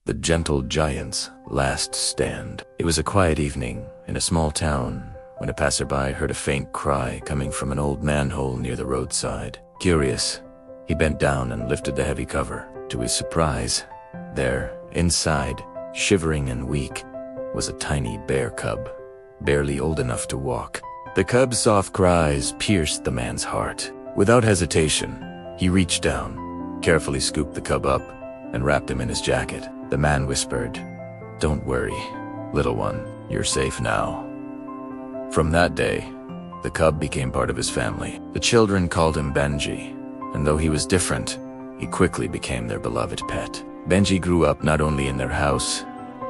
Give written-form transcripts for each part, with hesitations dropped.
The Gentle Giant's Last Stand. It was a quiet evening in a small town when a passerby heard a faint cry coming from an old manhole near the roadside. Curious, he bent down and lifted the heavy cover. To his surprise, there, inside, shivering and weak, was a tiny bear cub, barely old enough to walk. The cub's soft cries pierced the man's heart. Without hesitation, he reached down, carefully scooped the cub up, and wrapped him in his jacket. The man whispered, "Don't worry, little one, you're safe now." From that day, the cub became part of his family. The children called him Benji, and though he was different, he quickly became their beloved pet. Benji grew up not only in their house,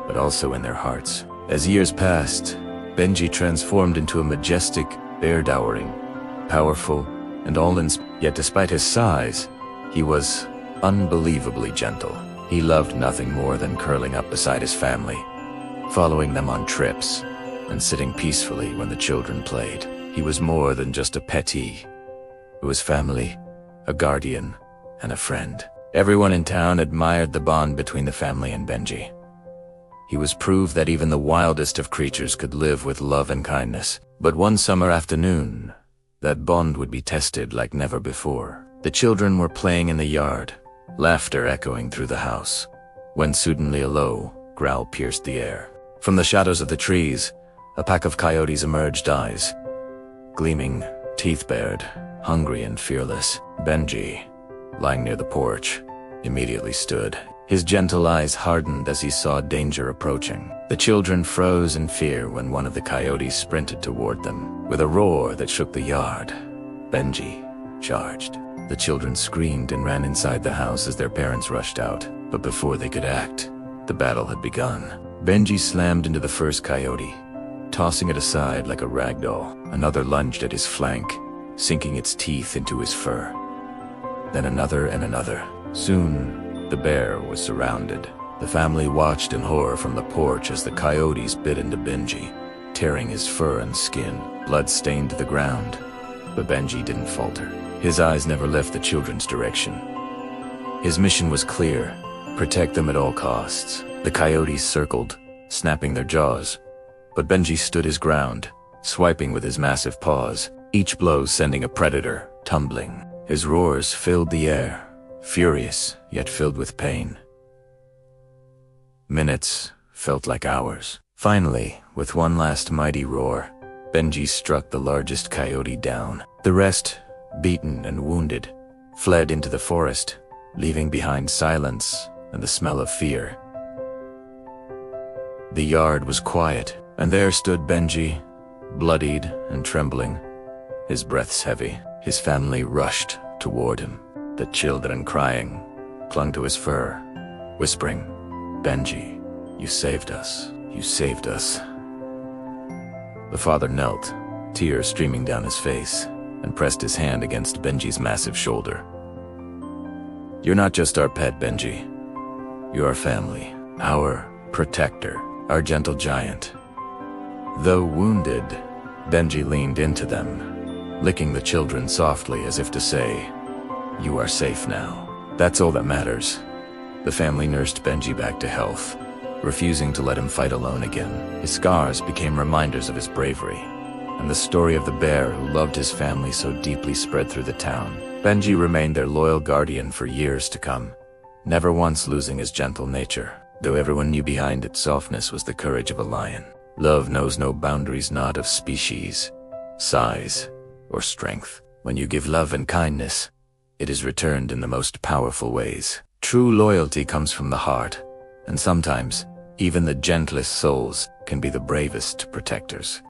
but also in their hearts. As years passed, Benji transformed into a majestic, bear-dowering, powerful, and yet despite his size, he was unbelievably gentle. He loved nothing more than curling up beside his family, following them on trips, and sitting peacefully when the children played. He was more than just a petty. It was family, a guardian, and a friend. Everyone in town admired the bond between the family and Benji. He was proof that even the wildest of creatures could live with love and kindness. But one summer afternoon, that bond would be tested like never before. The children were playing in the yard, laughter echoing through the house, when suddenly a low growl pierced the air. From the shadows of the trees, a pack of coyotes emerged, eyes gleaming, teeth bared, hungry and fearless. Benji, lying near the porch, immediately stood. His gentle eyes hardened as he saw danger approaching. The children froze in fear when one of the coyotes sprinted toward them. With a roar that shook the yard, Benji charged. The children screamed and ran inside the house as their parents rushed out. But before they could act, the battle had begun. Benji slammed into the first coyote, tossing it aside like a rag doll. Another lunged at his flank, sinking its teeth into his fur. Then another and another. Soon, the bear was surrounded. The family watched in horror from the porch as the coyotes bit into Benji, tearing his fur and skin. Blood stained the ground, but Benji didn't falter. His eyes never left the children's direction. His mission was clear: protect them at all costs. The coyotes circled, snapping their jaws, but Benji stood his ground, swiping with his massive paws, each blow sending a predator tumbling. His roars filled the air, furious yet filled with pain. Minutes felt like hours. Finally, with one last mighty roar, Benji struck the largest coyote down. The rest, beaten and wounded, fled into the forest, leaving behind silence and the smell of fear. The yard was quiet, and there stood Benji, bloodied and trembling, his breaths heavy. His family rushed toward him. The children, crying, clung to his fur, whispering, "Benji, you saved us. You saved us." The father knelt, tears streaming down his face, and pressed his hand against Benji's massive shoulder. "You're not just our pet, Benji. You're our family, our protector, our gentle giant." Though wounded, Benji leaned into them, licking the children softly as if to say, "You are safe now." That's all that matters. The family nursed Benji back to health, refusing to let him fight alone again. His scars became reminders of his bravery, and the story of the bear who loved his family so deeply spread through the town. Benji remained their loyal guardian for years to come, never once losing his gentle nature, though everyone knew behind its softness was the courage of a lion. Love knows no boundaries, not of species, size, or strength. When you give love and kindness, it is returned in the most powerful ways. True loyalty comes from the heart, and sometimes, even the gentlest souls can be the bravest protectors.